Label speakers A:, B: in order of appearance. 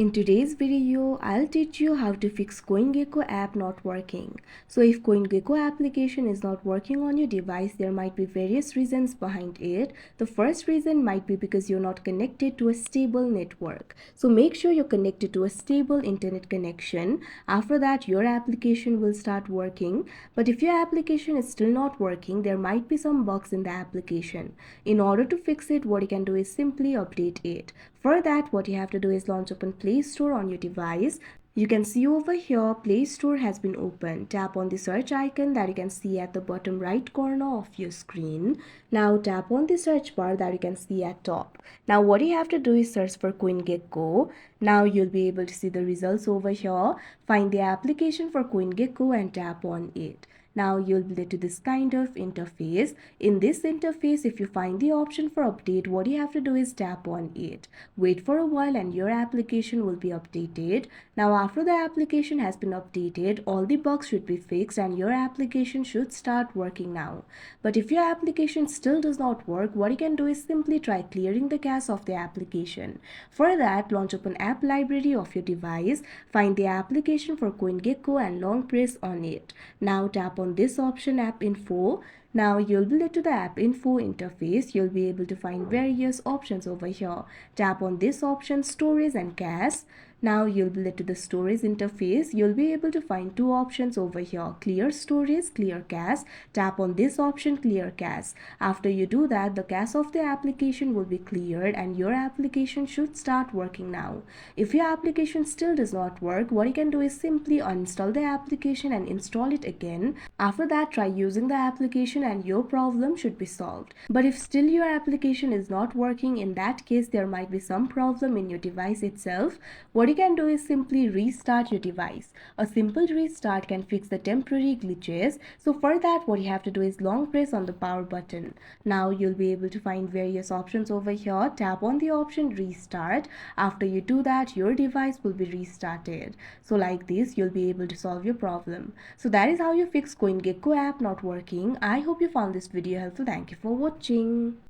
A: In today's video, I'll teach you how to fix CoinGecko app not working. So if CoinGecko application is not working on your device, there might be various reasons behind it. The first reason might be because you're not connected to a stable network. So make sure you're connected to a stable internet connection. After that, your application will start working. But if your application is still not working, there might be some bugs in the application. In order to fix it, what you can do is simply update it. For that, what you have to do is launch open Play Store on your device. You can see over here Play Store has been opened. Tap on the search icon that you can see at the bottom right corner of your screen. Now tap on the search bar that you can see at top. Now what you have to do is search for CoinGecko. Now you'll be able to see the results over here. Find the application for CoinGecko and tap on it. Now you'll be led to this kind of interface. In this interface, if you find the option for update, what you have to do is tap on it. Wait for a while and your application will be updated. Now after the application has been updated, all the bugs should be fixed and your application should start working now. But if your application still does not work, what you can do is simply try clearing the cache of the application. For that, launch up an app library of your device, find the application for CoinGecko and long press on it. Now tap on this option app info. Now you'll be led to the app info interface. You'll be able to find various options over here. Tap on this option storage and cache. Now you'll be led to the storage interface. You'll be able to find two options over here, clear storage, clear cache. Tap on this option, clear cache. After you do that, the cache of the application will be cleared and your application should start working now. If your application still does not work, what you can do is simply uninstall the application and install it again. After that, try using the application and your problem should be solved. But if still your application is not working, in that case there might be some problem in your device itself. What you can do is simply restart your device. A simple restart can fix the temporary glitches. So for that, what you have to do is long press on the power button. Now you'll be able to find various options over here. Tap on the option restart. After you do that, your device will be restarted. So like this, you'll be able to solve your problem. So that is how you fix CoinGecko app not working. I hope you found this video helpful. Thank you for watching.